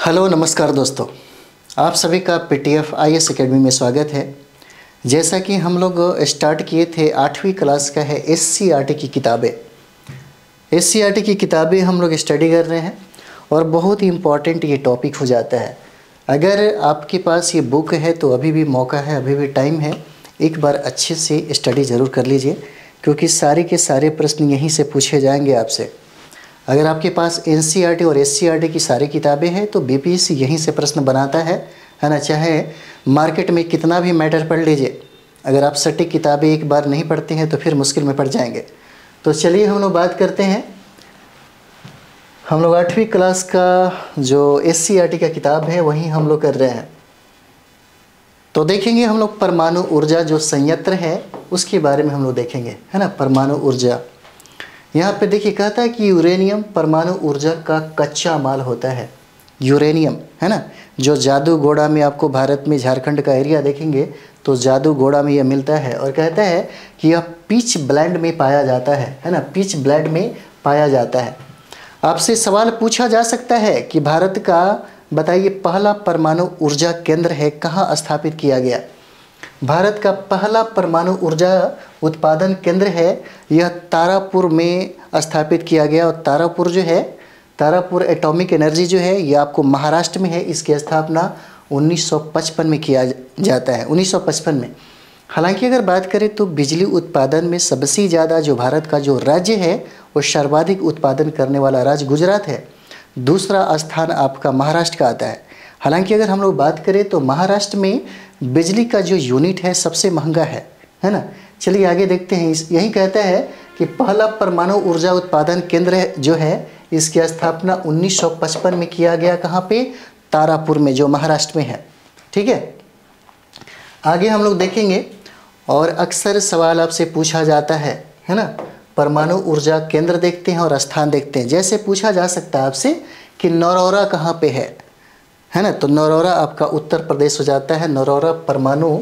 Hello नमस्कार दोस्तों, आप सभी का पीटीएफ आईएएस एकेडमी में स्वागत है। जैसा कि हम लोग स्टार्ट किए थे 8वीं क्लास का है एससीईआरटी की किताबें। एससीईआरटी की किताबें हम लोग स्टडी कर रहे हैं और बहुत ही इम्पॉर्टेंट ये टॉपिक हो जाता है। अगर आपके पास ये बुक है तो अभी भी मौका है, अभी भी टाइम है, एक बार अच्छे से स्टडी ज़रूर कर लीजिए क्योंकि सारे के सारे प्रश्न यहीं से पूछे जाएंगे आपसे। अगर आपके पास एनसीईआरटी और एससीईआरटी की सारी किताबें हैं तो बीपीएससी यहीं से प्रश्न बनाता है ना। चाहे मार्केट में कितना भी मैटर पढ़ लीजिए, अगर आप सटीक किताबें एक बार नहीं पढ़ते हैं तो फिर मुश्किल में पड़ जाएंगे। तो चलिए हम लोग बात करते हैं। हम लोग 8वीं क्लास का जो एससीईआरटी का किताब है वही हम लोग कर रहे हैं। तो देखेंगे हम लोग परमाणु ऊर्जा जो संयंत्र है उसके बारे में हम लोग देखेंगे, है ना। परमाणु ऊर्जा यहाँ पे देखिए कहता है कि यूरेनियम परमाणु ऊर्जा का कच्चा माल होता है। यूरेनियम, है ना, जो जादूगोड़ा में आपको भारत में झारखंड का एरिया देखेंगे तो जादूगोड़ा में यह मिलता है और कहता है कि यह पिच ब्लेंड में पाया जाता है ना, पिच ब्लेंड में पाया जाता है। आपसे सवाल पूछा जा सकता है कि भारत का बताइए पहला परमाणु ऊर्जा केंद्र है कहाँ स्थापित किया गया। भारत का पहला परमाणु ऊर्जा उत्पादन केंद्र है यह तारापुर में स्थापित किया गया। और तारापुर जो है, तारापुर एटॉमिक एनर्जी जो है यह आपको महाराष्ट्र में है। इसकी स्थापना 1955 में किया जाता है, 1955 में। हालांकि अगर बात करें तो बिजली उत्पादन में सबसे ज़्यादा जो भारत का जो राज्य है वो सर्वाधिक उत्पादन करने वाला राज्य गुजरात है। दूसरा स्थान आपका महाराष्ट्र का आता है। हालांकि अगर हम लोग बात करें तो महाराष्ट्र में बिजली का जो यूनिट है सबसे महंगा है ना। चलिए आगे देखते हैं। यही कहता है कि पहला परमाणु ऊर्जा उत्पादन केंद्र जो है इसकी स्थापना 1955 में किया गया। कहाँ पे? तारापुर में, जो महाराष्ट्र में है। ठीक है, आगे हम लोग देखेंगे। और अक्सर सवाल आपसे पूछा जाता है ना। परमाणु ऊर्जा केंद्र देखते हैं और स्थान देखते हैं। जैसे पूछा जा सकता है आपसे कि नरौरा कहाँ पे है ना। तो नरौरा आपका उत्तर प्रदेश हो जाता है। नरौरा परमाणु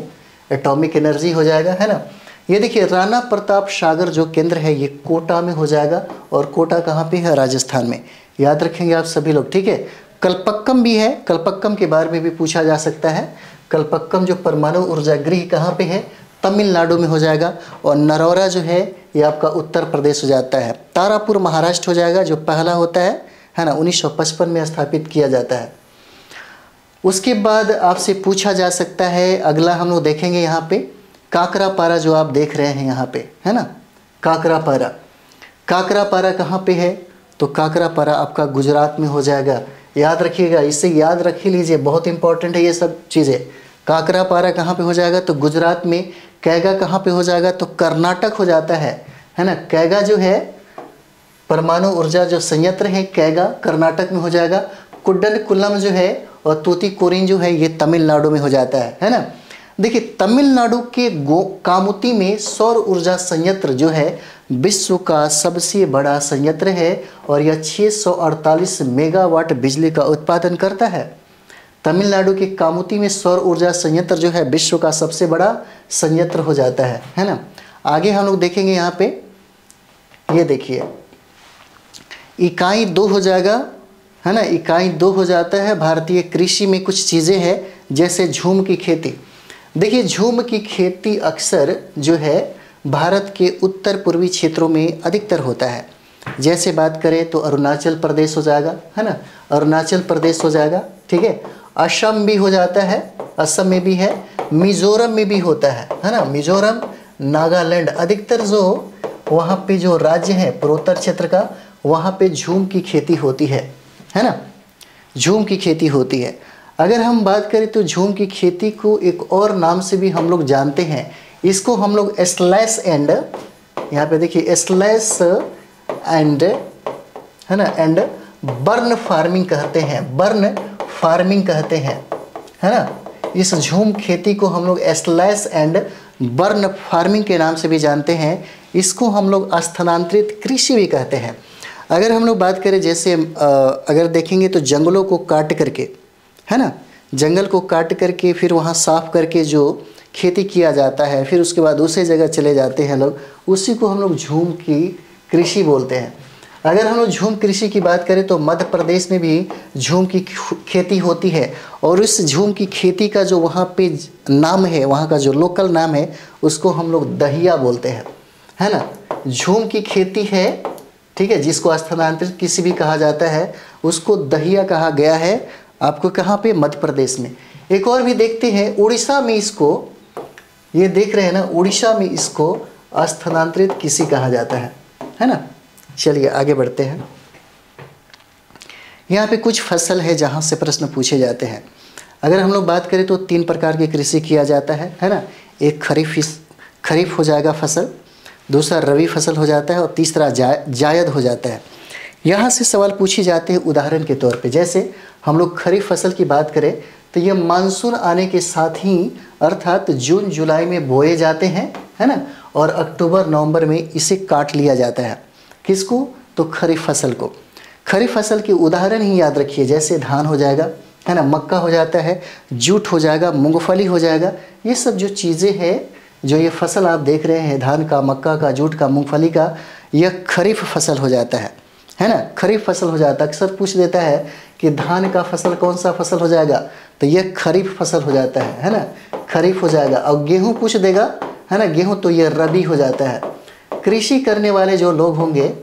एटॉमिक एनर्जी हो जाएगा, है ना। ये देखिए राणा प्रताप सागर जो केंद्र है ये कोटा में हो जाएगा। और कोटा कहाँ पे है? राजस्थान में। याद रखेंगे आप सभी लोग, ठीक है। कल्पक्कम भी है, कल्पक्कम के बारे में भी पूछा जा सकता है। कल्पक्कम जो परमाणु ऊर्जा गृह कहाँ पे है? तमिलनाडु में हो जाएगा। और नरौरा जो है ये आपका उत्तर प्रदेश हो जाता है। तारापुर महाराष्ट्र हो जाएगा जो पहला होता है ना, 1955 में स्थापित किया जाता है। उसके बाद आपसे पूछा जा सकता है, अगला हम लोग देखेंगे यहाँ पे काकरापारा जो आप देख रहे हैं यहाँ पे, है ना। काकरापारा, काकरापारा कहाँ पे है? तो काकरापारा आपका गुजरात में हो जाएगा। याद रखिएगा, इसे याद रख ही लीजिए, बहुत इंपॉर्टेंट है ये सब चीज़ें। काकरापारा कहाँ पे हो जाएगा? तो गुजरात में। कैगा कहाँ पे हो जाएगा? तो कर्नाटक हो जाता है ना। कैगा जो है परमाणु ऊर्जा जो संयंत्र है कैगा कर्नाटक में हो जाएगा। कुड्डनकुलम जो है और तूतीकोरिन जो है ये तमिलनाडु में हो जाता है ना। देखिए तमिलनाडु के कामुती में सौर ऊर्जा संयंत्र जो है विश्व का सबसे बड़ा संयंत्र है और यह 648 मेगावाट बिजली का उत्पादन करता है। तमिलनाडु के कामुती में सौर ऊर्जा संयंत्र जो है विश्व का सबसे बड़ा संयंत्र हो जाता है ना। आगे हम लोग देखेंगे यहाँ पे, ये देखिए इकाई 2 हो जाएगा, है ना। इकाई 2 हो जाता है। भारतीय कृषि में कुछ चीज़ें हैं जैसे झूम की खेती। देखिए झूम की खेती अक्सर जो है भारत के उत्तर पूर्वी क्षेत्रों में अधिकतर होता है। जैसे बात करें तो अरुणाचल प्रदेश हो जाएगा, है ना, अरुणाचल प्रदेश हो जाएगा, ठीक है। असम भी हो जाता है, असम में भी है, मिजोरम में भी होता है ना। मिजोरम, नागालैंड, अधिकतर जो वहाँ पे जो राज्य है पूर्वोत्तर क्षेत्र का वहाँ पे झूम की खेती होती है ना। झूम की खेती होती है। अगर हम बात करें तो झूम की खेती को एक और नाम से भी हम लोग जानते हैं। इसको हम लोग स्लैश एंड, यहाँ पे देखिए स्लैश एंड, है ना, एंड बर्न फार्मिंग कहते हैं। बर्न फार्मिंग कहते हैं, है ना। इस झूम खेती को हम लोग स्लैश एंड बर्न फार्मिंग के नाम से भी जानते हैं। इसको हम लोग स्थानांतरित कृषि भी कहते हैं। अगर हम लोग बात करें जैसे अगर देखेंगे तो जंगलों को काट करके, है ना, जंगल को काट करके फिर वहाँ साफ करके जो खेती किया जाता है फिर उसके बाद दूसरी जगह चले जाते हैं लोग, उसी को हम लोग झूम की कृषि बोलते हैं। अगर हम लोग झूम कृषि की बात करें तो मध्य प्रदेश में भी झूम की खेती होती है, और उस झूम की खेती का जो वहाँ पे नाम है, वहाँ का जो लोकल नाम है, उसको हम लोग दहिया बोलते हैं, है ना। झूम की खेती है, ठीक है, जिसको स्थानांतरित कृषि भी कहा जाता है, उसको दहिया कहा गया है आपको कहाँ पे, मध्य प्रदेश में। एक और भी देखते हैं, उड़ीसा में इसको, ये देख रहे हैं ना, उड़ीसा में इसको स्थानांतरित कृषि कहा जाता है ना। चलिए आगे बढ़ते हैं। यहाँ पे कुछ फसल है जहाँ से प्रश्न पूछे जाते हैं। अगर हम लोग बात करें तो 3 प्रकार की कृषि किया जाता है ना। एक खरीफ हो जाएगा फसल, दूसरा रबी फसल हो जाता है, और तीसरा जायद हो जाता है। यहाँ से सवाल पूछे जाते हैं उदाहरण के तौर पे। जैसे हम लोग खरीफ फसल की बात करें तो ये मानसून आने के साथ ही अर्थात जून जुलाई में बोए जाते हैं, है ना, और अक्टूबर नवंबर में इसे काट लिया जाता है। किसको? तो खरीफ फसल को। खरीफ फसल के उदाहरण ही याद रखिए, जैसे धान हो जाएगा, है ना, मक्का हो जाता है, जूट हो जाएगा, मूंगफली हो जाएगा। ये सब जो चीज़ें हैं, जो ये फसल आप देख रहे हैं, धान का, मक्का का, जूट का, मूंगफली का, यह खरीफ फसल हो जाता है ना। खरीफ फसल हो जाता है। अक्सर पूछ देता है कि धान का फसल कौन सा फसल हो जाएगा, तो यह खरीफ फसल हो जाता है ना, खरीफ हो जाएगा। और गेहूँ पूछ देगा, है ना, गेहूँ, तो यह रबी हो जाता है। कृषि करने वाले जो लोग होंगे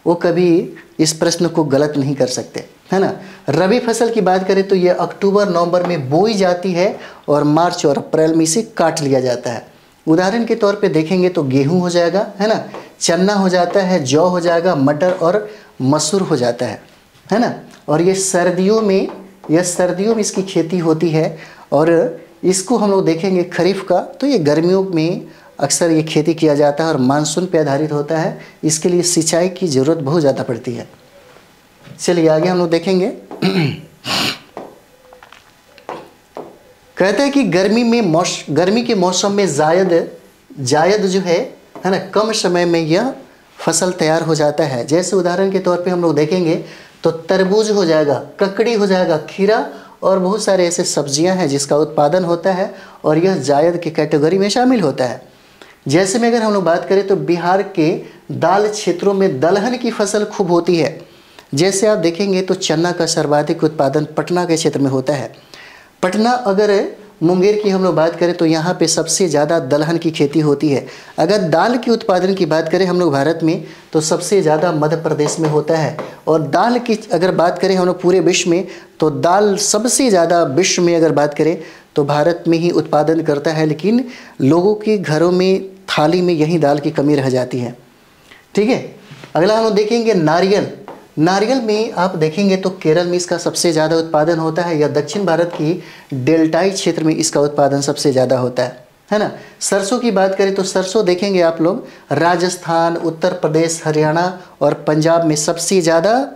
वो कभी इस प्रश्न को गलत नहीं कर सकते, है ना। रबी फसल की बात करें तो ये अक्टूबर नवंबर में बोई जाती है और मार्च और अप्रैल में इसे काट लिया जाता है। उदाहरण के तौर पे देखेंगे तो गेहूं हो जाएगा, है ना, चना हो जाता है, जौ हो जाएगा, मटर और मसूर हो जाता है ना। और ये सर्दियों में इसकी खेती होती है। और इसको हम लोग देखेंगे खरीफ का, तो ये गर्मियों में अक्सर ये खेती किया जाता है और मानसून पे आधारित होता है। इसके लिए सिंचाई की ज़रूरत बहुत ज़्यादा पड़ती है। चलिए आगे हम लोग देखेंगे। कहते हैं कि गर्मी के मौसम में जायद जो है ना, कम समय में यह फसल तैयार हो जाता है। जैसे उदाहरण के तौर पे हम लोग देखेंगे तो तरबूज हो जाएगा, ककड़ी हो जाएगा, खीरा, और बहुत सारे ऐसे सब्जियां हैं जिसका उत्पादन होता है, और यह जायद की कैटेगरी में शामिल होता है। जैसे में अगर हम लोग बात करें तो बिहार के दाल क्षेत्रों में दलहन की फसल खूब होती है। जैसे आप देखेंगे तो चना का सर्वाधिक उत्पादन पटना के क्षेत्र में होता है। पटना, अगर मुंगेर की हम लोग बात करें तो यहाँ पे सबसे ज़्यादा दलहन की खेती होती है। अगर दाल के उत्पादन की बात करें हम लोग भारत में तो सबसे ज़्यादा मध्य प्रदेश में होता है। और दाल की अगर बात करें हम लोग पूरे विश्व में, तो दाल सबसे ज़्यादा विश्व में अगर बात करें तो भारत में ही उत्पादन करता है। लेकिन लोगों के घरों में, थाली में यही दाल की कमी रह जाती है, ठीक है। अगला हम लोग देखेंगे नारियल में आप देखेंगे तो केरल में इसका सबसे ज़्यादा उत्पादन होता है, या दक्षिण भारत की डेल्टाई क्षेत्र में इसका उत्पादन सबसे ज़्यादा होता है ना। सरसों की बात करें तो सरसों देखेंगे आप लोग राजस्थान, उत्तर प्रदेश, हरियाणा और पंजाब में सबसे ज़्यादा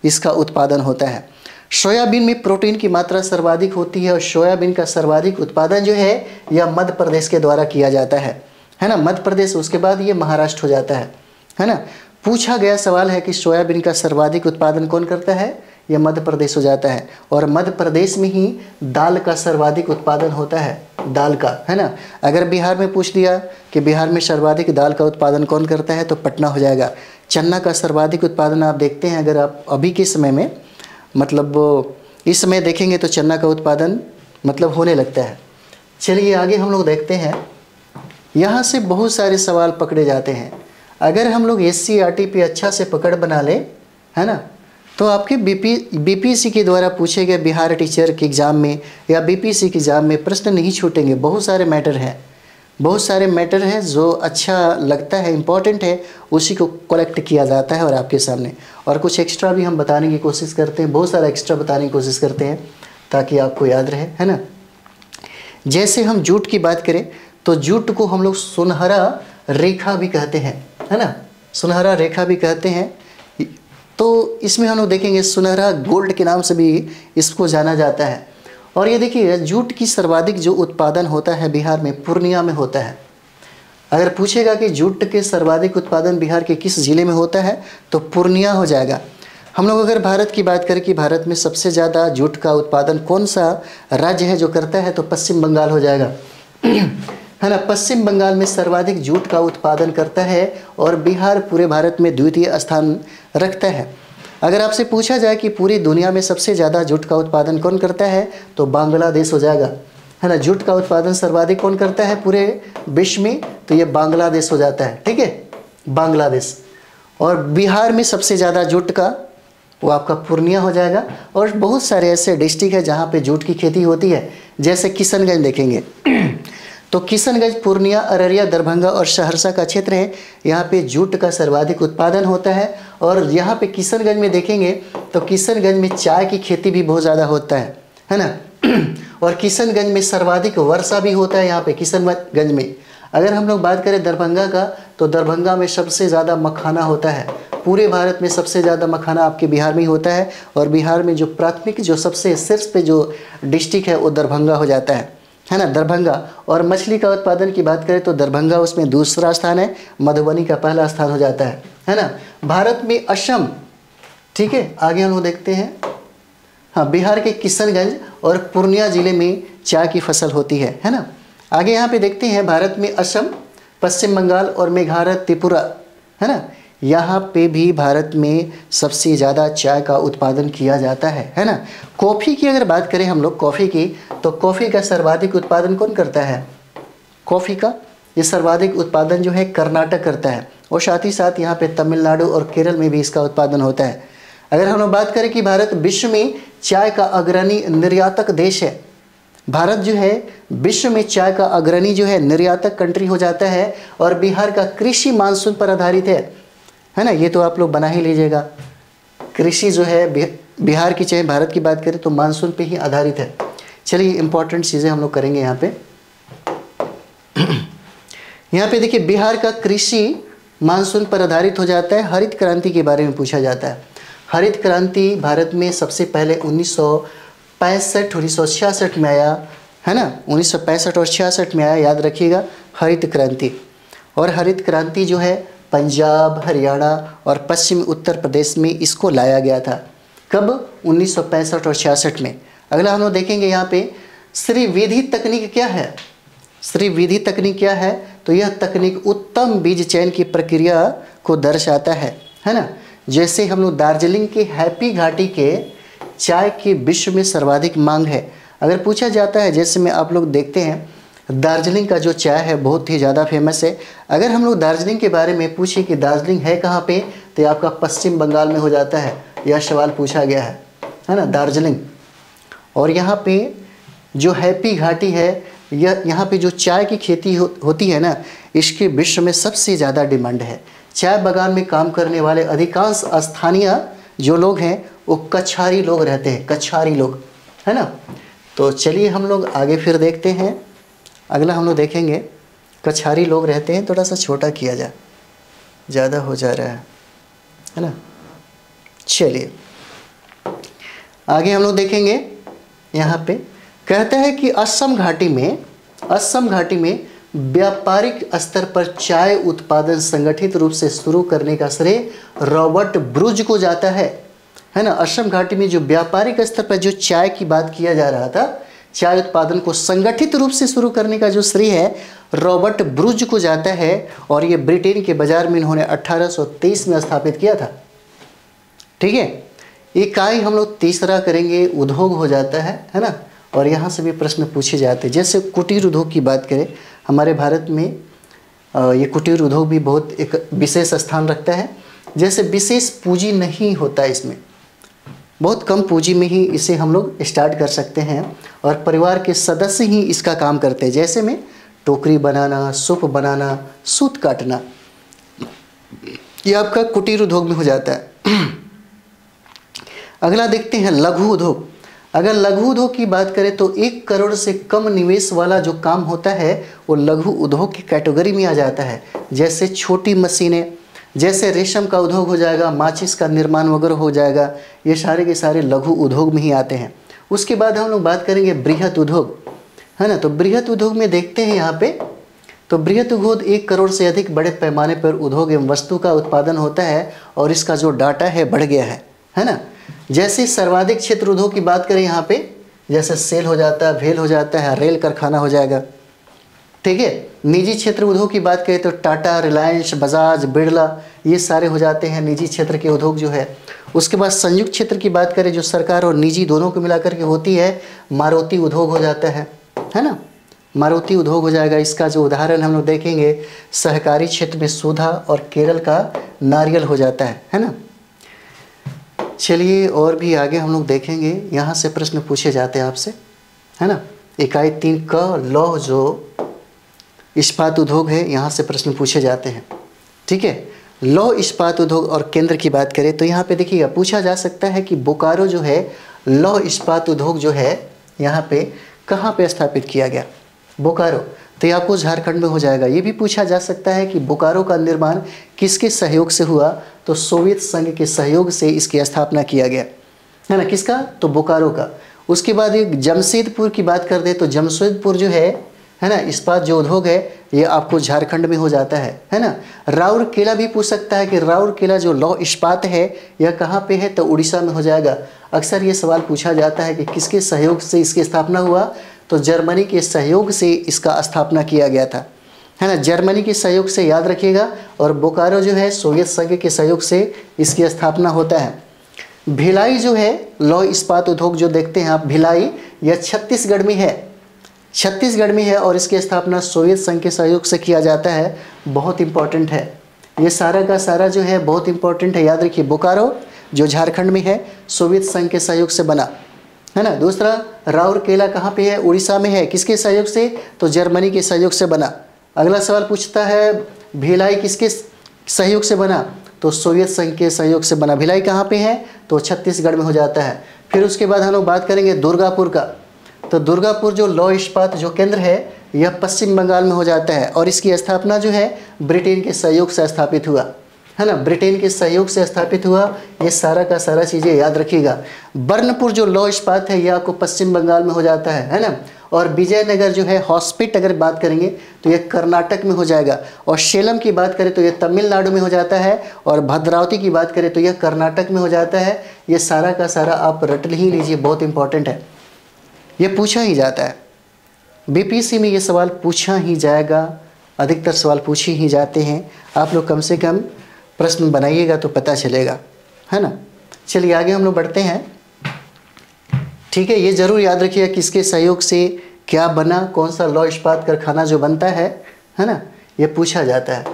इसका उत्पादन होता है। सोयाबीन में प्रोटीन की मात्रा सर्वाधिक होती है, और सोयाबीन का सर्वाधिक उत्पादन जो है यह मध्य प्रदेश के द्वारा किया जाता है ना। मध्य प्रदेश, उसके बाद ये महाराष्ट्र हो जाता है ना। पूछा गया सवाल है कि सोयाबीन का सर्वाधिक उत्पादन कौन करता है, यह मध्य प्रदेश हो जाता है। और मध्य प्रदेश में ही दाल का सर्वाधिक उत्पादन होता है, दाल का, है ना। अगर बिहार में पूछ दिया कि बिहार में सर्वाधिक दाल का उत्पादन कौन करता है, तो पटना हो जाएगा। चना का सर्वाधिक उत्पादन आप देखते हैं, अगर आप अभी के समय में, मतलब इस समय देखेंगे तो चना का उत्पादन मतलब होने लगता है। चलिए आगे हम लोग देखते हैं। यहाँ से बहुत सारे सवाल पकड़े जाते हैं। अगर हम लोग SCERT पे अच्छा से पकड़ बना लें, है ना, तो आपके BPSC के द्वारा पूछे गए बिहार टीचर के एग्ज़ाम में या BPSC के एग्ज़ाम में प्रश्न नहीं छूटेंगे। बहुत सारे मैटर हैं जो अच्छा लगता है, इम्पॉर्टेंट है, उसी को कलेक्ट किया जाता है और आपके सामने। और कुछ एक्स्ट्रा भी हम बताने की कोशिश करते हैं, बहुत सारा एक्स्ट्रा बताने की कोशिश करते हैं ताकि आपको याद रहे, है ना। जैसे हम जूट की बात करें तो जूट को हम लोग सुनहरा रेखा भी कहते हैं, है ना, सुनहरा रेखा भी कहते हैं। तो इसमें हम लोग देखेंगे सुनहरा गोल्ड के नाम से भी इसको जाना जाता है। और ये देखिए जूट की सर्वाधिक जो उत्पादन होता है बिहार में, पूर्णिया में होता है। अगर पूछेगा कि जूट के सर्वाधिक उत्पादन बिहार के किस ज़िले में होता है, तो पूर्णिया हो जाएगा। हम लोग अगर भारत की बात करें कि भारत में सबसे ज़्यादा जूट का उत्पादन कौन सा राज्य है जो करता है, तो पश्चिम बंगाल हो जाएगा। है ना। पश्चिम बंगाल में सर्वाधिक जूट का उत्पादन करता है और बिहार पूरे भारत में द्वितीय स्थान रखता है। अगर आपसे पूछा जाए कि पूरी दुनिया में सबसे ज़्यादा जूट का उत्पादन कौन करता है तो बांग्लादेश हो जाएगा, है ना। जूट का उत्पादन सर्वाधिक कौन करता है पूरे विश्व में, तो ये बांग्लादेश हो जाता है, ठीक है, बांग्लादेश। और बिहार में सबसे ज़्यादा जूट का वो आपका पूर्णिया हो जाएगा। और बहुत सारे ऐसे डिस्ट्रिक्ट है जहाँ पे जूट की खेती होती है, जैसे किशनगंज देखेंगे तो किशनगंज, पूर्णिया, अररिया, दरभंगा और सहरसा का क्षेत्र है, यहाँ पे जूट का सर्वाधिक उत्पादन होता है। और यहाँ पे किशनगंज में देखेंगे तो किशनगंज में चाय की खेती भी बहुत ज़्यादा होता है ना। और किशनगंज में सर्वाधिक वर्षा भी होता है यहाँ पे किशनगंज में। अगर हम लोग बात करें दरभंगा का, तो दरभंगा में सबसे ज़्यादा मखाना होता है। पूरे भारत में सबसे ज़्यादा मखाना आपके बिहार में ही होता है। और बिहार में जो प्राथमिक, जो सबसे शीर्ष पे जो डिस्ट्रिक्ट है वो दरभंगा हो जाता है ना, दरभंगा। और मछली का उत्पादन की बात करें तो दरभंगा उसमें दूसरा स्थान है, मधुबनी का पहला स्थान हो जाता है ना। भारत में असम, ठीक है, आगे हम लोग देखते हैं। हाँ, बिहार के किशनगंज और पूर्णिया जिले में चाय की फसल होती है ना। आगे यहाँ पे देखते हैं, भारत में असम, पश्चिम बंगाल और मेघालय, त्रिपुरा, है ना, यहाँ पे भी भारत में सबसे ज़्यादा चाय का उत्पादन किया जाता है ना। कॉफ़ी की अगर बात करें हम लोग कॉफ़ी की, तो कॉफ़ी का सर्वाधिक उत्पादन कौन करता है? कॉफ़ी का ये सर्वाधिक उत्पादन जो है कर्नाटक करता है। और साथ ही साथ यहाँ पे तमिलनाडु और केरल में भी इसका उत्पादन होता है। अगर हम लोग बात करें कि भारत विश्व में चाय का अग्रणी निर्यातक देश है, भारत जो है विश्व में चाय का अग्रणी जो है निर्यातक कंट्री हो जाता है। और बिहार का कृषि मानसून पर आधारित है ना, ये तो आप लोग बना ही लीजिएगा। कृषि जो है बिहार की, चाहे भारत की बात करें तो मानसून पे ही आधारित है। चलिए इंपॉर्टेंट चीज़ें हम लोग करेंगे यहाँ पे। यहाँ पे देखिए, बिहार का कृषि मानसून पर आधारित हो जाता है। हरित क्रांति के बारे में पूछा जाता है। हरित क्रांति भारत में सबसे पहले 1965-1966 में आया, है ना, 1965 और 66 में आया, याद रखिएगा, हरित क्रांति। और हरित क्रांति जो है पंजाब, हरियाणा और पश्चिमी उत्तर प्रदेश में इसको लाया गया था। कब? 1965 और 66 में। अगला हम लोग देखेंगे यहाँ पे, श्री विधि तकनीक क्या है? श्री विधि तकनीक क्या है? तो यह तकनीक उत्तम बीज चयन की प्रक्रिया को दर्शाता है ना। जैसे हम लोग दार्जिलिंग के हैप्पी घाटी के चाय की विश्व में सर्वाधिक मांग है। अगर पूछा जाता है, जैसे में आप लोग देखते हैं दार्जिलिंग का जो चाय है बहुत ही ज़्यादा फेमस है। अगर हम लोग दार्जिलिंग के बारे में पूछें कि दार्जिलिंग है कहाँ पे, तो ये आपका पश्चिम बंगाल में हो जाता है। यह सवाल पूछा गया है ना, दार्जिलिंग। और यहाँ पे जो हैप्पी घाटी है, यह यहाँ पे जो चाय की खेती होती है ना, इसके विश्व में सबसे ज़्यादा डिमांड है। चाय बागान में काम करने वाले अधिकांश स्थानीय जो लोग हैं वो कछारी लोग रहते हैं, कछारी लोग, है ना। तो चलिए हम लोग आगे फिर देखते हैं। अगला हम लोग देखेंगे, कछारी लोग रहते हैं, थोड़ा सा छोटा किया जाए, ज़्यादा हो जा रहा है ना। चलिए आगे हम लोग देखेंगे। यहाँ पे कहता है कि असम घाटी में व्यापारिक स्तर पर चाय उत्पादन संगठित रूप से शुरू करने का श्रेय रॉबर्ट ब्रूज को जाता है ना। असम घाटी में जो व्यापारिक स्तर पर जो चाय की बात किया जा रहा था, चाय उत्पादन को संगठित रूप से शुरू करने का जो श्रेय है रॉबर्ट ब्रूज को जाता है। और ये ब्रिटेन के बाजार में इन्होंने 1823 में स्थापित किया था, ठीक है। इकाई हम लोग तीसरा करेंगे, उद्योग हो जाता है ना। और यहाँ से भी प्रश्न पूछे जाते हैं। जैसे कुटीर उद्योग की बात करें, हमारे भारत में ये कुटीर उद्योग भी बहुत एक विशेष स्थान रखता है। जैसे विशेष पूंजी नहीं होता इसमें, बहुत कम पूंजी में ही इसे हम लोग स्टार्ट कर सकते हैं। और परिवार के सदस्य ही इसका काम करते हैं। जैसे में टोकरी बनाना, सूप बनाना, सूत काटना, ये आपका कुटीर उद्योग में हो जाता है। अगला देखते हैं लघु उद्योग। अगर लघु उद्योग की बात करें तो 1 करोड़ से कम निवेश वाला जो काम होता है वो लघु उद्योग की कैटेगरी में आ जाता है। जैसे छोटी मशीनें, जैसे रेशम का उद्योग हो जाएगा, माचिस का निर्माण वगैरह हो जाएगा, ये सारे के सारे लघु उद्योग में ही आते हैं। उसके बाद हम लोग बात करेंगे बृहत उद्योग, है ना। तो बृहत उद्योग में देखते हैं यहाँ पे, तो बृहत उद्योग 1 करोड़ से अधिक बड़े पैमाने पर उद्योग एवं वस्तु का उत्पादन होता है। और इसका जो डाटा है बढ़ गया है ना। जैसे सर्वाधिक क्षेत्र उद्योग की बात करें यहाँ पे, जैसे सेल हो जाता है, भेल हो जाता है, रेल कारखाना हो जाएगा, ठीक है। निजी क्षेत्र उद्योग की बात करें तो टाटा, रिलायंस, बजाज, बिरला, ये सारे हो जाते हैं निजी क्षेत्र के उद्योग जो है। उसके बाद संयुक्त क्षेत्र की बात करें जो सरकार और निजी दोनों को मिलाकर के होती है, मारुति उद्योग हो जाता है ना, मारुति उद्योग हो जाएगा। इसका जो उदाहरण हम लोग देखेंगे सहकारी क्षेत्र में सुधा और केरल का नारियल हो जाता है ना। चलिए और भी आगे हम लोग देखेंगे, यहाँ से प्रश्न पूछे जाते हैं आपसे, है ना। इकाई 3 का लौह जो इस्पात उद्योग है, यहाँ से प्रश्न पूछे जाते हैं, ठीक है। लौह इस्पात उद्योग और केंद्र की बात करें तो यहाँ पे देखिएगा पूछा जा सकता है कि बोकारो जो है लौह इस्पात उद्योग जो है यहाँ पे कहाँ पे स्थापित किया गया, बोकारो, तो ये आपको झारखंड में हो जाएगा। ये भी पूछा जा सकता है कि बोकारो का निर्माण किसके सहयोग से हुआ, तो सोवियत संघ के सहयोग से इसकी स्थापना किया गया, है ना। किसका, तो बोकारो का। उसके बाद एक जमशेदपुर की बात कर दे तो जमशेदपुर जो है ना, इस्पात जो उद्योग है ये आपको झारखंड में हो जाता है ना। राउरकेला भी पूछ सकता है कि राउरकेला जो लौह इस्पात है यह कहाँ पे है, तो उड़ीसा में हो जाएगा। अक्सर ये सवाल पूछा जाता है कि किसके सहयोग से इसकी स्थापना हुआ, तो जर्मनी के सहयोग से इसका स्थापना किया गया था, है ना, जर्मनी के सहयोग से, याद रखिएगा। और बोकारो जो है सोवियत संघ के सहयोग से इसकी स्थापना होता है। भिलाई जो है लौह इस्पात उद्योग जो देखते हैं आप, भिलाई यह छत्तीसगढ़ में है, छत्तीसगढ़ में है और इसकी स्थापना सोवियत संघ के सहयोग से किया जाता है। बहुत इंपॉर्टेंट है ये सारा का सारा जो है, बहुत इंपॉर्टेंट है, याद रखिए। बोकारो जो झारखंड में है सोवियत संघ के सहयोग से बना, है ना। दूसरा राउरकेला कहाँ पे है, उड़ीसा में है, किसके सहयोग से, तो जर्मनी के सहयोग से बना। अगला सवाल पूछता है भिलाई किसके सहयोग से बना, तो सोवियत संघ के सहयोग से बना। भिलाई कहाँ पे है, तो छत्तीसगढ़ में हो जाता है। फिर उसके बाद हम लोग बात करेंगे दुर्गापुर का, तो दुर्गापुर जो लौह इस्पात जो केंद्र है यह पश्चिम बंगाल में हो जाता है और इसकी स्थापना जो है ब्रिटेन के सहयोग से स्थापित हुआ, है ना, ब्रिटेन के सहयोग से स्थापित हुआ। ये सारा का सारा चीज़ें याद रखिएगा। बर्नपुर जो लौह इस्पात है यह आपको पश्चिम बंगाल में हो जाता है ना। और विजयनगर जो है हॉस्पिट अगर बात करेंगे तो यह कर्नाटक में हो जाएगा। और सेलम की बात करें तो यह तमिलनाडु में हो जाता है। और भद्रावती की बात करें तो यह कर्नाटक में हो जाता है। ये सारा का सारा आप रट ही लीजिए, बहुत इंपॉर्टेंट है, ये पूछा ही जाता है। बीपीएससी में ये सवाल पूछा ही जाएगा, अधिकतर सवाल पूछे ही जाते हैं। आप लोग कम से कम प्रश्न बनाइएगा तो पता चलेगा, है ना। चलिए आगे हम लोग बढ़ते हैं, ठीक है। ये ज़रूर याद रखिएगा किसके सहयोग से क्या बना, कौन सा लौह इस्पात कारखाना जो बनता है ना, ये पूछा जाता है।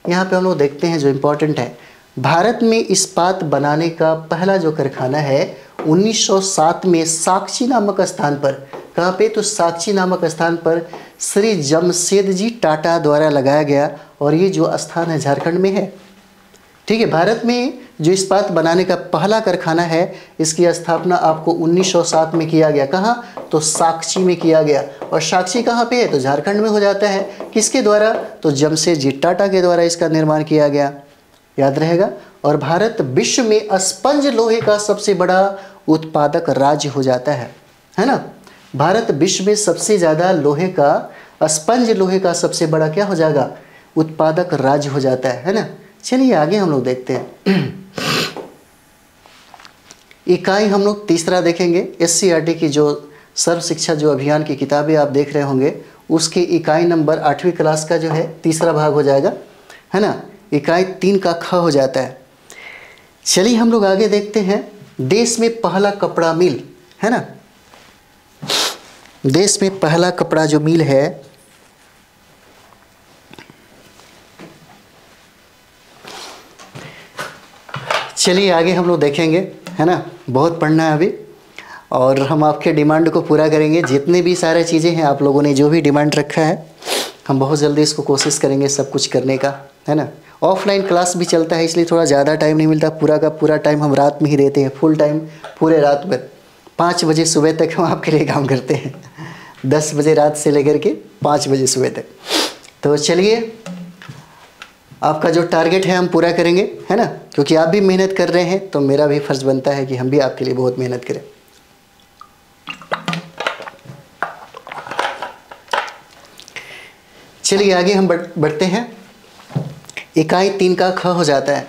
यहाँ पे हम लोग देखते हैं जो इम्पोर्टेंट है, भारत में इस्पात बनाने का पहला जो कारखाना है 1907 में साक्षी नामक स्थान पर, कहाँ पे, तो साक्षी नामक स्थान पर श्री जमशेद जी टाटा द्वारा लगाया गया। और ये जो स्थान है झारखंड में है, ठीक है। भारत में जो इस्पात बनाने का पहला कारखाना है इसकी स्थापना आपको 1907 में किया गया। कहाँ, तो साक्षी में किया गया। और साक्षी कहाँ पे है, तो झारखंड में हो जाता है। किसके द्वारा, तो जमशेद जी टाटा के द्वारा इसका निर्माण किया गया, याद रहेगा। और भारत विश्व में स्पंज लोहे का सबसे बड़ा उत्पादक राज्य हो जाता है ना। भारत विश्व में सबसे ज़्यादा लोहे का, स्पंज लोहे का सबसे बड़ा क्या हो जाएगा, उत्पादक राज्य हो जाता है ना। चलिए आगे हम लोग देखते हैं। इकाई हम लोग तीसरा देखेंगे। एससीईआरटी की जो सर्व शिक्षा जो अभियान की किताबें आप देख रहे होंगे उसके इकाई नंबर 8वीं क्लास का जो है तीसरा भाग हो जाएगा, है ना। इकाई 3 का ख हो जाता है। चलिए हम लोग आगे देखते हैं। देश में पहला कपड़ा मिल, है ना, देश में पहला कपड़ा जो मिल है चलिए आगे हम लोग देखेंगे, है ना। बहुत पढ़ना है अभी और हम आपके डिमांड को पूरा करेंगे। जितने भी सारे चीज़ें हैं आप लोगों ने जो भी डिमांड रखा है हम बहुत जल्दी इसको कोशिश करेंगे सब कुछ करने का, है ना। ऑफलाइन क्लास भी चलता है इसलिए थोड़ा ज़्यादा टाइम नहीं मिलता, पूरा का पूरा टाइम हम रात में ही देते हैं, फुल टाइम पूरे रात भर 5 बजे सुबह तक हम आपके लिए काम करते हैं, 10 बजे रात से लेकर के 5 बजे सुबह तक। तो चलिए आपका जो टारगेट है हम पूरा करेंगे, है ना, क्योंकि आप भी मेहनत कर रहे हैं तो मेरा भी फ़र्ज़ बनता है कि हम भी आपके लिए बहुत मेहनत करें। चलिए आगे हम बढ़ते हैं। इकाई 3 का ख हो जाता है।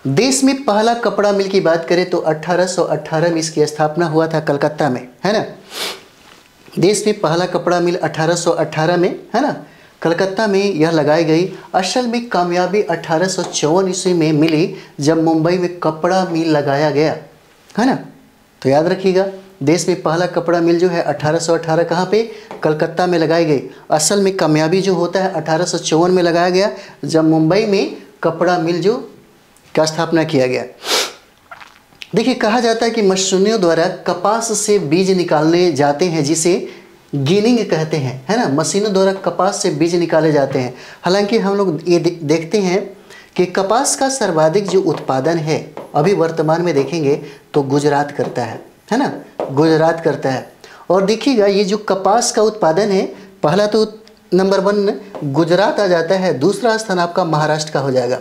देश में पहला कपड़ा मिल की बात करें तो 1818 में इसकी स्थापना हुआ था कलकत्ता में, है ना। देश में पहला कपड़ा मिल 1818 में, है ना, कलकत्ता में यह लगाई गई। असल में कामयाबी 1854 ईस्वी में मिली जब मुंबई में कपड़ा मिल लगाया गया, है ना। तो याद रखिएगा, देश में पहला कपड़ा मिल जो है 1818 कहाँ पे, कलकत्ता में लगाई गई। असल में कामयाबी जो होता है 1854 में लगाया गया जब मुंबई में कपड़ा मिल जो का स्थापना किया गया। देखिए, कहा जाता है कि मशीनों द्वारा कपास से बीज निकालने जाते हैं जिसे गिनिंग कहते हैं, है ना। मशीनों द्वारा कपास से बीज निकाले जाते हैं। हालांकि हम लोग ये देखते हैं कि कपास का सर्वाधिक जो उत्पादन है अभी वर्तमान में देखेंगे तो गुजरात करता है ना, गुजरात करता है। और देखिएगा, ये जो कपास का उत्पादन है, पहला तो नंबर 1 गुजरात आ जाता है, दूसरा स्थान आपका महाराष्ट्र का हो जाएगा,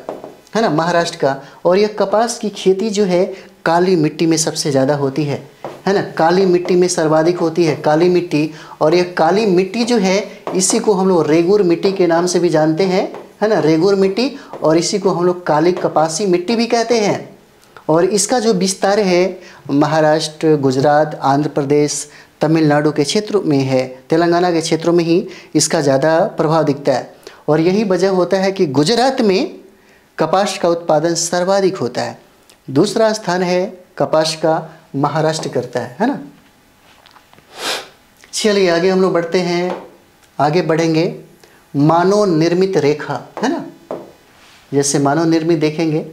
है ना, महाराष्ट्र का। और यह कपास की खेती जो है काली मिट्टी में सबसे ज़्यादा होती है ना, काली मिट्टी में सर्वाधिक होती है, काली मिट्टी। और यह काली मिट्टी जो है इसी को हम लोग रेगुर मिट्टी के नाम से भी जानते हैं, है ना, रेगुर मिट्टी। और इसी को हम लोग काली कपासी मिट्टी भी कहते हैं। और इसका जो विस्तार है महाराष्ट्र, गुजरात, आंध्र प्रदेश, तमिलनाडु के क्षेत्रों में है, तेलंगाना के क्षेत्रों में ही इसका ज़्यादा प्रभाव दिखता है। और यही वजह होता है कि गुजरात में कपास का उत्पादन सर्वाधिक होता है। दूसरा स्थान है कपास का महाराष्ट्र करता है ना। चलिए आगे हम लोग बढ़ते हैं, आगे बढ़ेंगे। मानव निर्मित रेखा, है ना, जैसे मानव निर्मित देखेंगे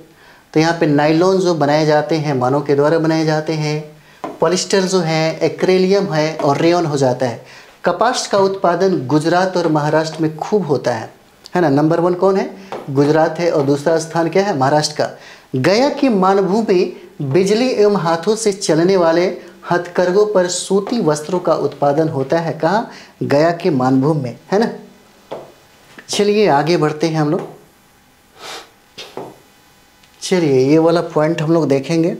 तो यहाँ पे नाइलॉन जो बनाए जाते हैं मानव के द्वारा बनाए जाते हैं। पॉलिस्टर जो है, एक्रेलियम है और रेयन हो जाता है। कपास का उत्पादन गुजरात और महाराष्ट्र में खूब होता है ना। नंबर 1 कौन है, गुजरात है। और दूसरा स्थान क्या है, महाराष्ट्र का। गया की मानभूमि बिजली एवं हाथों से चलने वाले हथकरघों पर सूती वस्त्रों का उत्पादन होता है। कहाँ, गया के मानभूमि में, है ना। चलिए आगे बढ़ते हैं हम लोग। चलिए ये वाला पॉइंट हम लोग देखेंगे।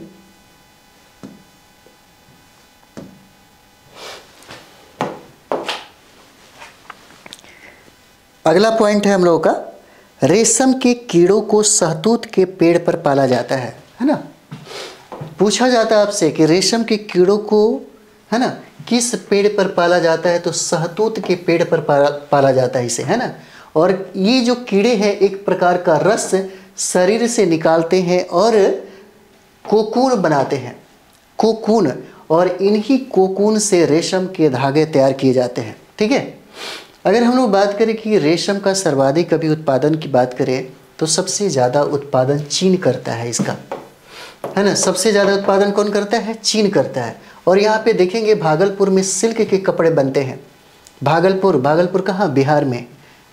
अगला पॉइंट है हम लोगों का, रेशम के कीड़ों को शहतूत के पेड़ पर पाला जाता है ना। पूछा जाता है आपसे कि रेशम के कीड़ों को, है ना, किस पेड़ पर पाला जाता है, तो शहतूत के पेड़ पर पाला जाता है इसे, है ना। और ये जो कीड़े हैं एक प्रकार का रस शरीर से निकालते हैं और कोकून बनाते हैं, कोकून। और इन्हीं कोकून से रेशम के धागे तैयार किए जाते हैं, ठीक है। अगर हम लोग बात करें कि रेशम का सर्वाधिक अभी उत्पादन की बात करें तो सबसे ज़्यादा उत्पादन चीन करता है इसका, है ना। सबसे ज़्यादा उत्पादन कौन करता है, चीन करता है। और यहाँ पे देखेंगे भागलपुर में सिल्क के कपड़े बनते हैं। भागलपुर कहाँ, बिहार में,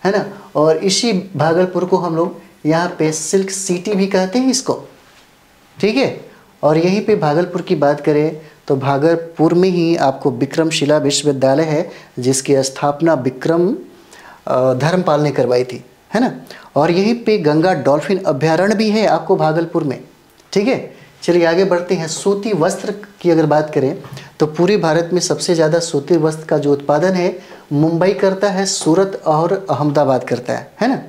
है ना। और इसी भागलपुर को हम लोग यहाँ पे सिल्क सिटी भी कहते हैं इसको, ठीक है। और यहीं पे भागलपुर की बात करें तो भागलपुर में ही आपको विक्रमशिला विश्वविद्यालय है जिसकी स्थापना विक्रम धर्मपाल ने करवाई थी, है ना। और यहीं पे गंगा डॉल्फिन अभ्यारण्य भी है आपको भागलपुर में, ठीक है। चलिए आगे बढ़ते हैं। सूती वस्त्र की अगर बात करें तो पूरे भारत में सबसे ज़्यादा सूती वस्त्र का जो उत्पादन है मुंबई करता है, सूरत और अहमदाबाद करता है ना।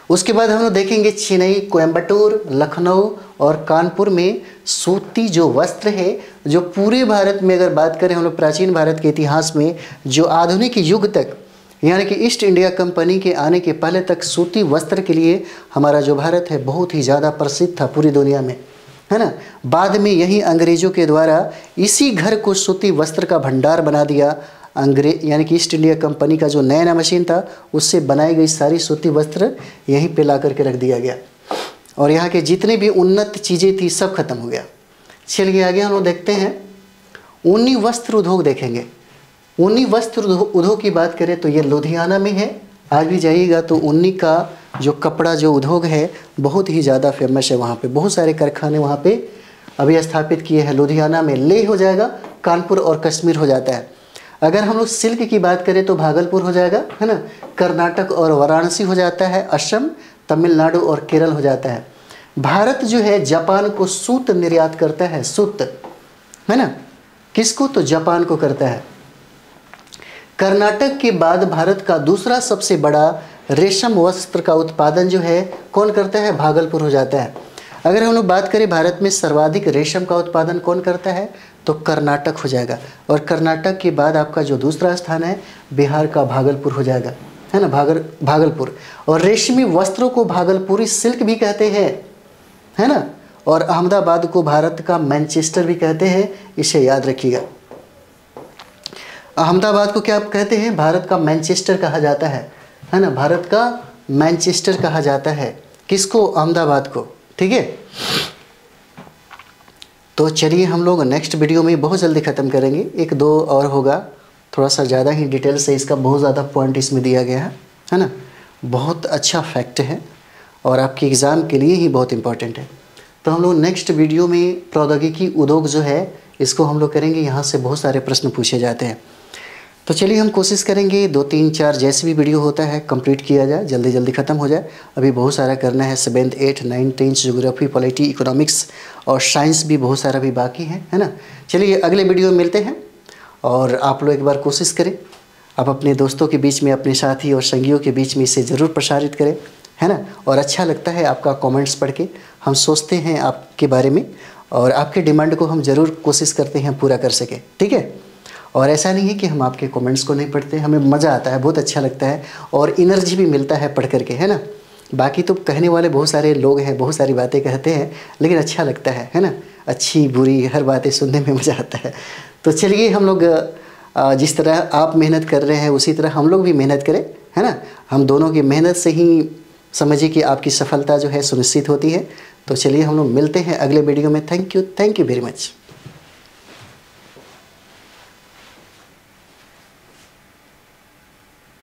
उसके बाद हम लोग देखेंगे चेन्नई, कोयम्बटूर, लखनऊ और कानपुर में सूती जो वस्त्र है, जो पूरे भारत में अगर बात करें हम लोग प्राचीन भारत के इतिहास में, जो आधुनिक युग तक यानी कि ईस्ट इंडिया कंपनी के आने के पहले तक सूती वस्त्र के लिए हमारा जो भारत है बहुत ही ज़्यादा प्रसिद्ध था पूरी दुनिया में, है ना। बाद में यही अंग्रेज़ों के द्वारा इसी घर को सूती वस्त्र का भंडार बना दिया। अंग्रेज यानी कि ईस्ट इंडिया कंपनी का जो नया मशीन था उससे बनाई गई सारी सूती वस्त्र यहीं पे ला करके रख दिया गया और यहाँ के जितने भी उन्नत चीज़ें थी सब खत्म हो गया। चलिए आगे हम लोग देखते हैं ऊनी वस्त्र उद्योग देखेंगे। ऊनी वस्त्र उद्योग की बात करें तो ये लुधियाना में है। आज भी जाइएगा तो ऊनी का जो कपड़ा जो उद्योग है बहुत ही ज़्यादा फेमस है। वहाँ पे बहुत सारे कारखाने वहाँ पे अभी स्थापित किए हैं। लुधियाना में लेह हो जाएगा, कानपुर और कश्मीर हो जाता है। अगर हम लोग सिल्क की बात करें तो भागलपुर हो जाएगा, है ना। कर्नाटक और वाराणसी हो जाता है। असम, तमिलनाडु और केरल हो जाता है। भारत जो है जापान को सूत निर्यात करता है, सूत, है ना। किसको, तो जापान को करता है। कर्नाटक के बाद भारत का दूसरा सबसे बड़ा रेशम वस्त्र का उत्पादन जो है कौन करता है, भागलपुर हो जाता है। अगर हम लोग बात करें भारत में सर्वाधिक रेशम का उत्पादन कौन करता है तो कर्नाटक हो जाएगा। और कर्नाटक के बाद आपका जो दूसरा स्थान है बिहार का भागलपुर हो जाएगा। है ना, भागलपुर। और रेशमी वस्त्रों को भागलपुरी सिल्क भी कहते हैं, है ना। और अहमदाबाद को भारत का मैनचेस्टर भी कहते हैं, इसे याद रखिएगा। अहमदाबाद को क्या कहते हैं? भारत का मैनचेस्टर कहा जाता है ना, भारत का मैनचेस्टर कहा जाता है। किसको? अहमदाबाद को, ठीक है। तो चलिए हम लोग नेक्स्ट वीडियो में बहुत जल्दी ख़त्म करेंगे, एक दो और होगा, थोड़ा सा ज़्यादा ही डिटेल से इसका बहुत ज़्यादा पॉइंट इसमें दिया गया है ना। बहुत अच्छा फैक्ट है और आपके एग्ज़ाम के लिए ही बहुत इम्पोर्टेंट है। तो हम लोग नेक्स्ट वीडियो में प्रौद्योगिकी उद्योग जो है इसको हम लोग करेंगे, यहाँ से बहुत सारे प्रश्न पूछे जाते हैं। तो चलिए हम कोशिश करेंगे 2 3 4 जैसे भी वीडियो होता है कंप्लीट किया जाए, जल्दी जल्दी ख़त्म हो जाए। अभी बहुत सारा करना है, 7th 8th 9th 10th geography, polity, economics और साइंस भी बहुत सारा भी बाकी है ना। चलिए अगले वीडियो में मिलते हैं और आप लोग एक बार कोशिश करें, आप अपने दोस्तों के बीच में, अपने साथी और संगियों के बीच में इसे ज़रूर प्रसारित करें, है ना। और अच्छा लगता है आपका कमेंट्स पढ़ के, हम सोचते हैं आपके बारे में और आपके डिमांड को हम ज़रूर कोशिश करते हैं पूरा कर सकें, ठीक है। और ऐसा नहीं है कि हम आपके कमेंट्स को नहीं पढ़ते, हमें मज़ा आता है, बहुत अच्छा लगता है और एनर्जी भी मिलता है पढ़ करके, है ना। बाकी तो कहने वाले बहुत सारे लोग हैं, बहुत सारी बातें कहते हैं, लेकिन अच्छा लगता है ना। अच्छी बुरी हर बातें सुनने में मज़ा आता है। तो चलिए हम लोग जिस तरह आप मेहनत कर रहे हैं उसी तरह हम लोग भी मेहनत करें, है ना। हम दोनों की मेहनत से ही समझिए कि आपकी सफलता जो है सुनिश्चित होती है। तो चलिए हम लोग मिलते हैं अगले वीडियो में। Thank you very much.